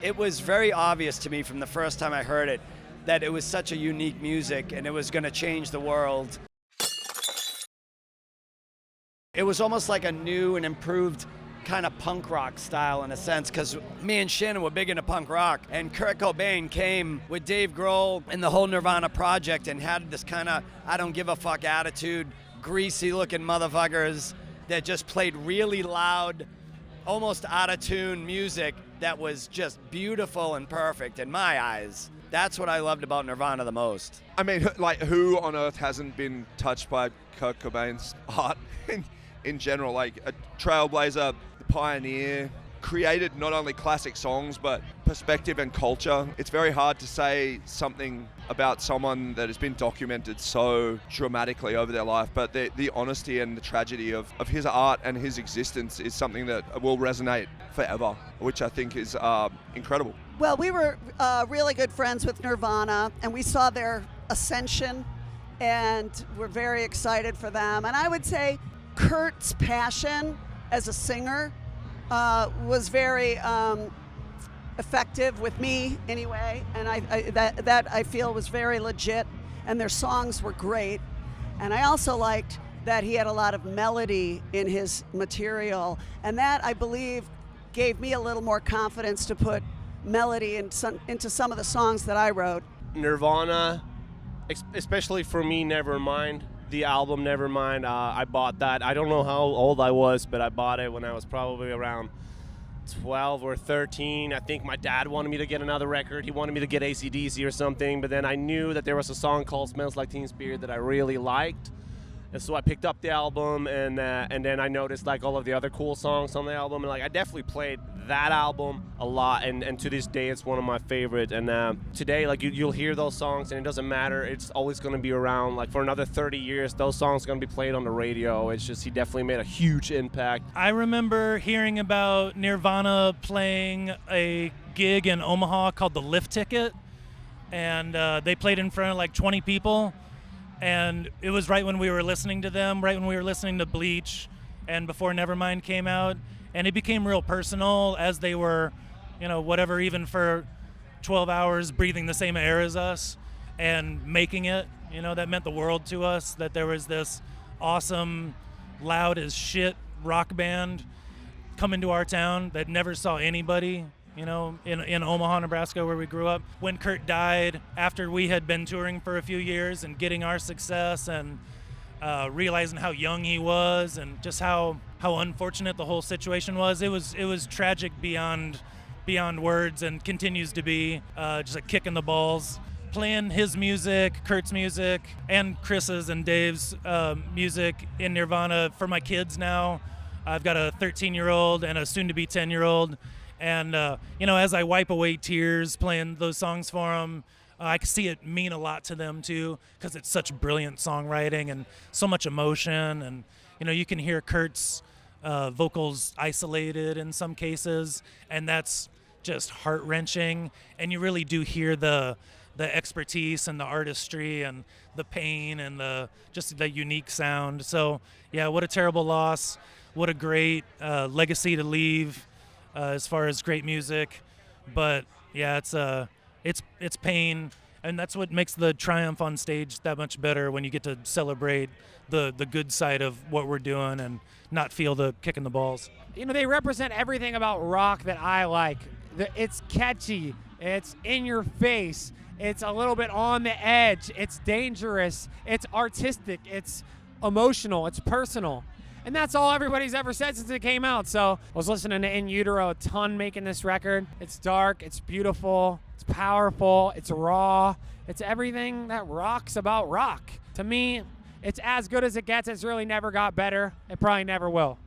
It was very obvious to me from the first time I heard it that it was such a unique music and it was going to change the world. It was almost like a new and improved kind of punk rock style in a sense, because me and Shannon were big into punk rock, and Kurt Cobain came with Dave Grohl and the whole Nirvana project and had this kind of I don't give a fuck attitude, greasy looking motherfuckers that just played really loud, almost out of tune music that was just beautiful and perfect in my eyes. That's what I loved about Nirvana the most. I mean, like, who on earth hasn't been touched by Kurt Cobain's art in general? Like, a trailblazer, pioneer, created not only classic songs, but perspective and culture. It's very hard to say something about someone that has been documented so dramatically over their life, but the honesty and the tragedy of his art and his existence is something that will resonate forever, which I think is incredible. Well, we were really good friends with Nirvana, and we saw their ascension, and we're very excited for them. And I would say Kurt's passion as a singer was very effective with me anyway, and that I feel was very legit, and their songs were great. And I also liked that he had a lot of melody in his material, and that, I believe, gave me a little more confidence to put melody into some of the songs that I wrote. Nirvana, especially for me, Nevermind. The album Nevermind, I bought that. I don't know how old I was, but I bought it when I was probably around 12 or 13. I think my dad wanted me to get another record. He wanted me to get AC/DC or something, but then I knew that there was a song called Smells Like Teen Spirit that I really liked. And so I picked up the album, and then I noticed like all of the other cool songs on the album, and like I definitely played that album a lot, and to this day it's one of my favorites. And today, like you'll hear those songs, and it doesn't matter. It's always going to be around. Like for another 30 years, those songs are going to be played on the radio. It's just he definitely made a huge impact. I remember hearing about Nirvana playing a gig in Omaha called the Lift Ticket, and they played in front of like 20 people. And it was right when we were listening to them, right when we were listening to Bleach and before Nevermind came out. And it became real personal as they were, whatever, even for 12 hours breathing the same air as us and making it. That meant the world to us, that there was this awesome, loud as shit rock band come to our town that never saw anybody. In Omaha, Nebraska, where we grew up. When Kurt died, after we had been touring for a few years and getting our success and realizing how young he was and just how unfortunate the whole situation was, it was tragic beyond words, and continues to be just a kick in the balls. Playing his music, Kurt's music, and Chris's and Dave's music in Nirvana for my kids now. I've got a 13-year-old and a soon-to-be 10-year-old. And, as I wipe away tears playing those songs for them, I can see it mean a lot to them, too, because it's such brilliant songwriting and so much emotion. And, you can hear Kurt's vocals isolated in some cases, and that's just heart-wrenching. And you really do hear the expertise and the artistry and the pain and the unique sound. So, yeah, what a terrible loss. What a great legacy to leave. As far as great music, but yeah, it's pain, and that's what makes the triumph on stage that much better, when you get to celebrate the good side of what we're doing and not feel the kick in the balls. They represent everything about rock that I like. It's catchy, it's in your face, it's a little bit on the edge, it's dangerous, it's artistic, it's emotional, it's personal. And that's all everybody's ever said since it came out. So I was listening to In Utero a ton making this record. It's dark, it's beautiful, it's powerful, it's raw. It's everything that rocks about rock. To me, it's as good as it gets. It's really never got better. It probably never will.